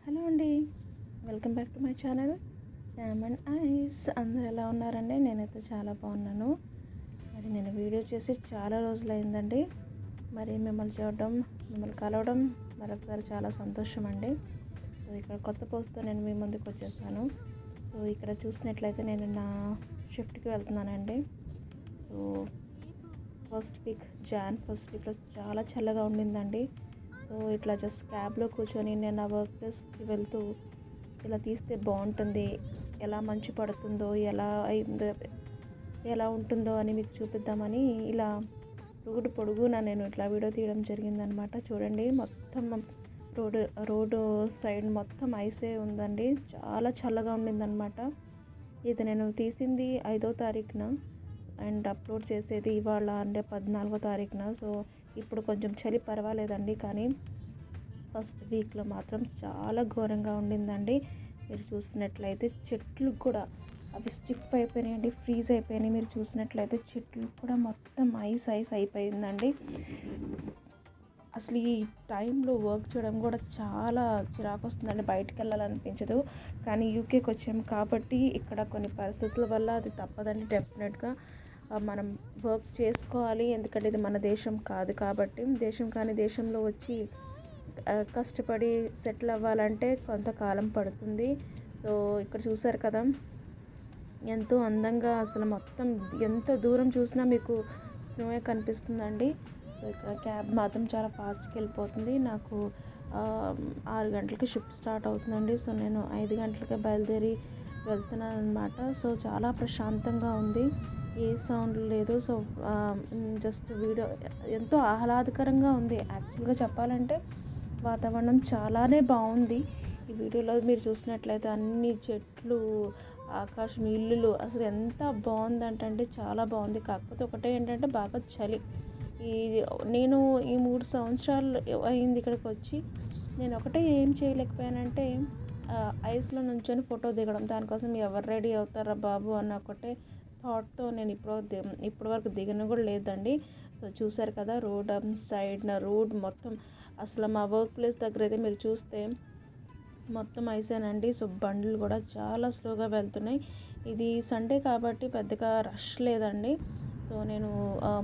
Hello అండి. Welcome back to my channel Sam and ice. అందరూ ఎలా ఉన్నారండి? నేనైతే చాలా బాగున్నాను. మరి నేను వీడియో చేసి చాలా రోజులైందండి. మరి మిమ్మల్ని కలవడం మరొకసారి చాలా సంతోషం అండి. సో ఇక్కడ కొత్త పోస్ట్తో నేను మీ ముందుకు వచ్చేసాను. సో ఇక్కడ చూసినట్లయితే నేను నా షిఫ్ట్కి వెళ్తున్నానండి. సో ఫస్ట్ వీక్లో చాలా చల్లగా ఉండిందండి. సో ఇట్లా జస్ట్ క్యాబ్లో కూర్చొని నేను నా వర్క్ ప్లేస్కి వెళ్తూ ఇలా తీస్తే బాగుంటుంది, ఎలా మంచు పడుతుందో, ఎలా ఉంటుందో అని మీకు చూపిద్దామని ఇలా పొడుగునా నేను ఇట్లా వీడియో తీయడం జరిగిందనమాట. చూడండి, మొత్తం రోడ్డు సైడ్ మొత్తం ఐసే ఉందండి. చాలా చల్లగా ఉండిందనమాట. ఇది నేను తీసింది 5వ తారీఖున అండ్ అప్లోడ్ చేసేది ఇవాళ అంటే 14వ తారీఖున. సో ఇప్పుడు కొంచెం చలి పర్వాలేదండి, కానీ ఫస్ట్ వీక్లో మాత్రం చాలా ఘోరంగా ఉండిందండి. మీరు చూసినట్లయితే చెట్లు కూడా అవి స్టిఫ్ అయిపోయినాయండి, ఫ్రీజ్ అయిపోయినాయి. మీరు చూసినట్లయితే చెట్లు కూడా మొత్తం ఐస్ అయిపోయిందండి. అసలు ఈ టైంలో వర్క్ చేయడం కూడా చాలా చిరాకు వస్తుందండి, బయటికి వెళ్ళాలనిపించదు. కానీ యూకేకి వచ్చాము కాబట్టి ఇక్కడ కొన్ని పరిస్థితుల వల్ల అది తప్పదండి. డెఫినెట్గా మనం వర్క్ చేసుకోవాలి, ఎందుకంటే ఇది మన దేశం కాదు కాబట్టి. దేశంలో వచ్చి కష్టపడి సెటిల్ అవ్వాలంటే కొంతకాలం పడుతుంది. సో ఇక్కడ చూసారు కదా, ఎంతో అందంగా అసలు మొత్తం ఎంత దూరం చూసినా మీకు స్నోయే కనిపిస్తుందండి. సో ఇక్కడ క్యాబ్ మాత్రం చాలా ఫాస్ట్గా వెళ్ళిపోతుంది. నాకు 6 గంటలకి షిఫ్ట్ స్టార్ట్ అవుతుందండి. సో నేను 5 గంటలకే బయలుదేరి వెళ్తున్నాను అనమాట. సో చాలా ప్రశాంతంగా ఉంది, ఏ సౌండ్ లేదు. సో జస్ట్ వీడియో ఎంతో ఆహ్లాదకరంగా ఉంది. యాక్చువల్గా చెప్పాలంటే వాతావరణం చాలానే బాగుంది. ఈ వీడియోలో మీరు చూసినట్లయితే అన్ని చెట్లు, ఆకాశం, ఇల్లులు అసలు ఎంత బాగుందంటే చాలా బాగుంది. కాకపోతే ఒకటే ఏంటంటే బాగా చలి. నేను ఈ 3 సంవత్సరాలు అయింది ఇక్కడికి వచ్చి. నేను ఒకటే ఏం చేయలేకపోయానంటే ఐస్లో నుంచొని ఫోటో దిగడం. దానికోసం ఎవరు రెడీ అవుతారా బాబు అన్న ఒకటే థాట్తో నేను ఇప్పటి వరకు దిగను కూడా లేదండి. సో చూసారు కదా, రోడ్ మొత్తం అసలు మా వర్క్ ప్లేస్ దగ్గర అయితే మీరు చూస్తే మొత్తం ఐసేనండి. సో బండ్లు కూడా చాలా స్లోగా వెళ్తున్నాయి. ఇది సండే కాబట్టి పెద్దగా రష్ లేదండి. సో నేను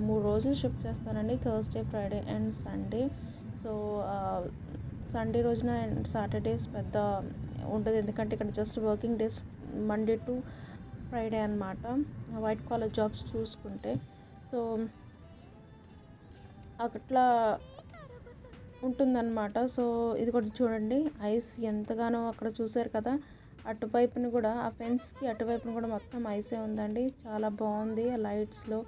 3 రోజులు షిఫ్ట్ చేస్తానండి, Thursday, Friday and Sunday. So Sunday రోజున అండ్ సాటర్డేస్ పెద్ద ఉంటుంది, ఎందుకంటే ఇక్కడ just working days Monday to Friday అనమాట, వైట్ కాలర్ జాబ్స్ చూసుకుంటే. సో అట్లా ఉంటుందన్నమాట. సో ఇది కూడా చూడండి, ఐస్ ఎంతగానో అక్కడ చూసారు కదా, అటువైపున కూడా ఆ ఫెన్స్కి అటువైపున కూడా మొత్తం ఐసే ఉందండి. చాలా బాగుంది ఆ లైట్స్లో.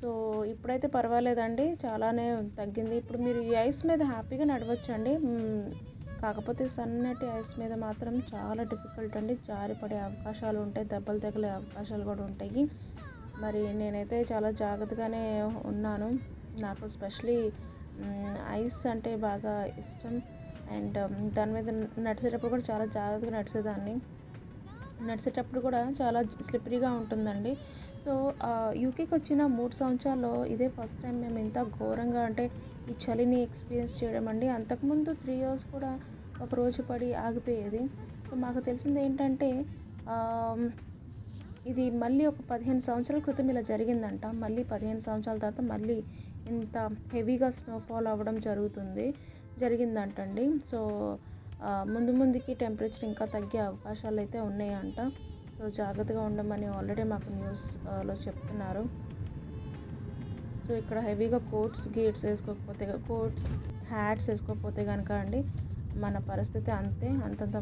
సో ఇప్పుడైతే పర్వాలేదండి, చాలానే తగ్గింది. ఇప్పుడు మీరు ఈ ఐస్ మీద హ్యాపీగా నడవచ్చండి. కాకపోతే సన్నటి ఐస్ మీద మాత్రం చాలా డిఫికల్ట్ అండి, జారిపడే అవకాశాలు ఉంటాయి, దెబ్బలు తగిలే అవకాశాలు కూడా ఉంటాయి. మరి నేనైతే చాలా జాగ్రత్తగానే ఉన్నాను. నాకు స్పెషలీ ఐస్ అంటే బాగా ఇష్టం. అండ్ దాని మీద నడిచేటప్పుడు కూడా చాలా జాగ్రత్తగా నడిచేటప్పుడు కూడా చాలా స్లిప్పరీగా ఉంటుందండి. సో యూకేకి వచ్చిన 3 సంవత్సరాల్లో ఇదే ఫస్ట్ టైం మేము ఇంత ఘోరంగా అంటే ఈ చలిని ఎక్స్పీరియన్స్ చేయడం అండి. అంతకుముందు 3 years కూడా ఒక రోజు పడి ఆగిపోయేది. సో మాకు తెలిసింది ఏంటంటే ఇది మళ్ళీ ఒక 15 సంవత్సరాల క్రితం ఇలా జరిగిందంట. మళ్ళీ 15 సంవత్సరాల తర్వాత మళ్ళీ ఇంత హెవీగా స్నోఫాల్ అవ్వడం జరిగిందంటండి. సో ముందుకి టెంపరేచర్ ఇంకా తగ్గే అవకాశాలు అయితే ఉన్నాయంట. సో జాగ్రత్తగా ఉండమని ఆల్రెడీ మాకు న్యూస్లో చెప్తున్నారు. సో ఇక్కడ హెవీగా హ్యాట్స్ వేసుకోకపోతే కనుక అండి మన పరిస్థితి అంతంత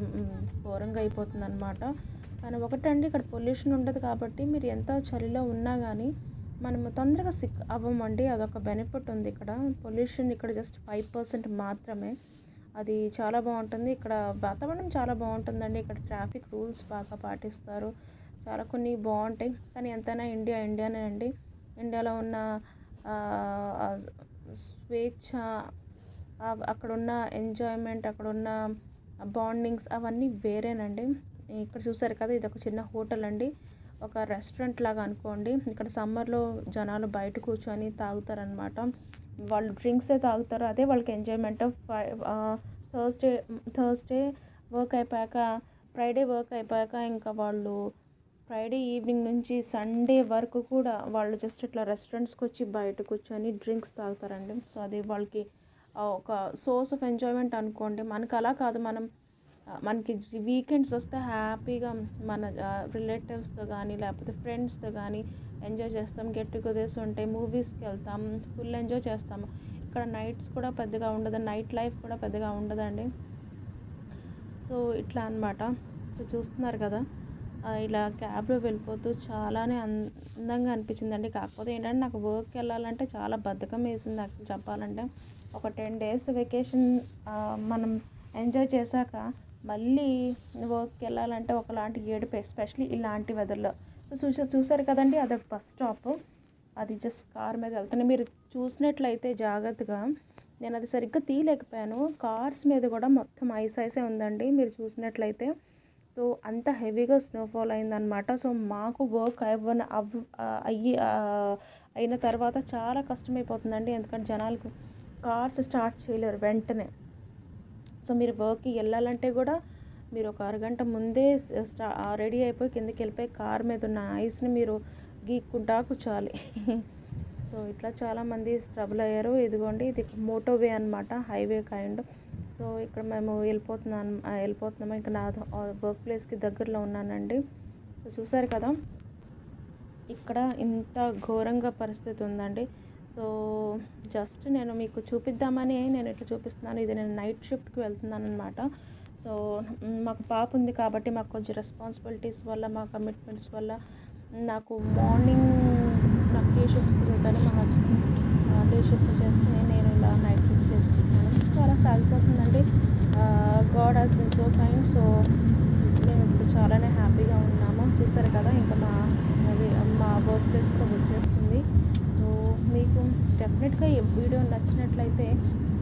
ఘోరంగా అయిపోతుంది అనమాట. కానీ ఒకటండి, ఇక్కడ పొల్యూషన్ ఉండదు కాబట్టి మీరు ఎంత చలిలో ఉన్నా కానీ మనము తొందరగా సిక్ అవ్వమండి. అదొక బెనిఫిట్ ఉంది ఇక్కడ. పొల్యూషన్ ఇక్కడ జస్ట్ 5% మాత్రమే. అది చాలా బాగుంటుంది. ఇక్కడ వాతావరణం చాలా బాగుంటుందండి. ఇక్కడ ట్రాఫిక్ రూల్స్ బాగా పాటిస్తారు, చాలా కొన్ని బాగుంటాయి. కానీ ఎంతైనా ఇండియానే అండి. ఇండియాలో ఉన్న స్వేచ్ఛ, అక్కడున్న ఎంజాయ్మెంట్, అక్కడున్న బాండింగ్స్ అవన్నీ వేరేనండి. ఇక్కడ చూసారు కదా, ఇది ఒక చిన్న హోటల్ అండి, ఒక రెస్టారెంట్ లాగా అనుకోండి. ఇక్కడ సమ్మర్లో జనాలు బయట కూర్చొని తాగుతారనమాట. వాళ్ళు డ్రింక్సే తాగుతారు, అదే వాళ్ళకి ఎంజాయ్మెంట్. థర్స్డే వర్క్ అయిపోయాక ఫ్రైడే వర్క్ అయిపోయాక ఇంకా వాళ్ళు ఫ్రైడే ఈవినింగ్ నుంచి సండే వరకు కూడా వాళ్ళు జస్ట్ ఇట్లా రెస్టారెంట్స్కి వచ్చి బయట కూర్చొని డ్రింక్స్ తాగుతారండి. సో అది వాళ్ళకి ఒక సోర్స్ ఆఫ్ ఎంజాయ్మెంట్ అనుకోండి. మనకు అలా కాదు, మనకి వీకెండ్స్ వస్తే హ్యాపీగా మన రిలేటివ్స్తో కానీ లేకపోతే ఫ్రెండ్స్తో కానీ ఎంజాయ్ చేస్తాం. గెట్ టుగెదర్స్ ఉంటాయి, మూవీస్కి వెళ్తాం, ఫుల్ ఎంజాయ్ చేస్తాము. ఇక్కడ నైట్స్ కూడా పెద్దగా ఉండదు, నైట్ లైఫ్ కూడా పెద్దగా ఉండదండి. సో ఇట్లా అనమాట. సో చూస్తున్నారు కదా, ఇలా క్యాబ్లో వెళ్ళిపోతూ చాలానే అందంగా అనిపించిందండి. కాకపోతే ఏంటంటే నాకు వర్క్కి వెళ్ళాలంటే చాలా బద్ధకం వేసింది యాక్చువల్ చెప్పాలంటే. ఒక 10 days వెకేషన్ మనం ఎంజాయ్ చేశాక మళ్ళీ వర్క్కి వెళ్ళాలంటే ఒకలాంటి ఏడుపు, ఎస్పెషలీ ఇలాంటి వెదర్లో. సో చూసారు కదండి, అదొక బస్ స్టాప్. అది జస్ట్ కార్ మీద వెళ్తాను. మీరు చూసినట్లయితే జాగ్రత్తగా, నేను అది సరిగ్గా తీయలేకపోయాను. కార్స్ మీద కూడా మొత్తం ఐసే ఉందండి మీరు చూసినట్లయితే. సో అంత హెవీగా స్నోఫాల్ అయిందనమాట. సో మాకు వర్క్ అయిన తర్వాత చాలా కష్టమైపోతుందండి, ఎందుకంటే జనాలకు కార్స్ స్టార్ట్ చేయలేరు వెంటనే. సో మీరు వర్క్కి వెళ్ళాలంటే కూడా మీరు ఒక అరగంట ముందే రెడీ అయిపోయి కిందకి వెళ్ళిపోయి కార్ మీద ఉన్న ఐస్ని మీరు గీక్కుంటా కూర్చోవాలి. సో ఇట్లా చాలామంది ట్రబుల్ అయ్యారు. ఇదిగోండి, ఇది మోటోవే అనమాట, హైవే కైండ్. సో ఇక్కడ మేము వెళ్ళిపోతున్నాము. ఇంకా నా వర్క్ ప్లేస్కి దగ్గరలో ఉన్నానండి. సో చూసారు కదా, ఇక్కడ ఇంత ఘోరంగా పరిస్థితి ఉందండి. సో జస్ట్ నేను మీకు చూపిద్దామని నేను ఇట్లా చూపిస్తున్నాను. ఇది నేను నైట్ షిఫ్ట్కి వెళ్తున్నాను అనమాట. సో మాకు పాప ఉంది కాబట్టి మాకు కొంచెం రెస్పాన్సిబిలిటీస్ వల్ల, మా కమిట్మెంట్స్ వల్ల నాకు మార్నింగ్ నాకు డే షిఫ్ట్ కుదురుతాను, మా హస్బెండ్ డే షిఫ్ట్ చేస్తే నేను ఇలా నైట్ షిఫ్ట్ చేసుకుంటున్నాను. సో అలా సాగిపోతుందండి. God has been so kind. So మేము ఇప్పుడు చాలానే హ్యాపీగా ఉన్నాము. చూసారు కదా, ఇంకా మా వర్క్ ప్లేస్ కూడా వచ్చేస్తుంది. సో మీకు డెఫినెట్గా ఈ వీడియో నచ్చినట్లయితే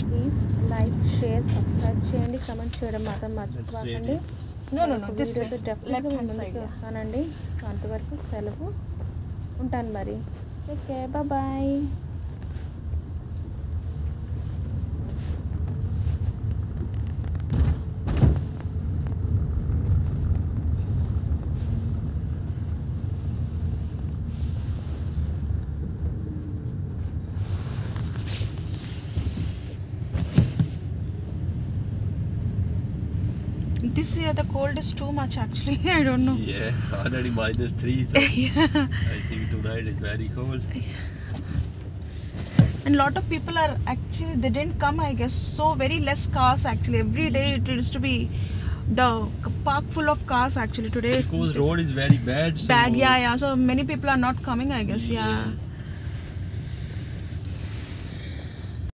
ప్లీజ్ లైక్, షేర్, సబ్స్క్రైబ్ చేయండి, కమెంట్ చేయడం మాత్రం మర్చిపోకండి. వీడియోతో డెఫినెట్గా ముందుకు వస్తానండి. అంతవరకు సెలవు, ఉంటాను మరి. Okay, bye. This year the cold is too much actually. I don't know. Yeah, already -3. So Yeah. I think tonight is very cold. And lot of people are actually, they didn't come, I guess. So very less cars actually. Every day it used to be the park full of cars actually. Today Because road is very bad. So bad, yeah. So many people are not coming, I guess. Yeah.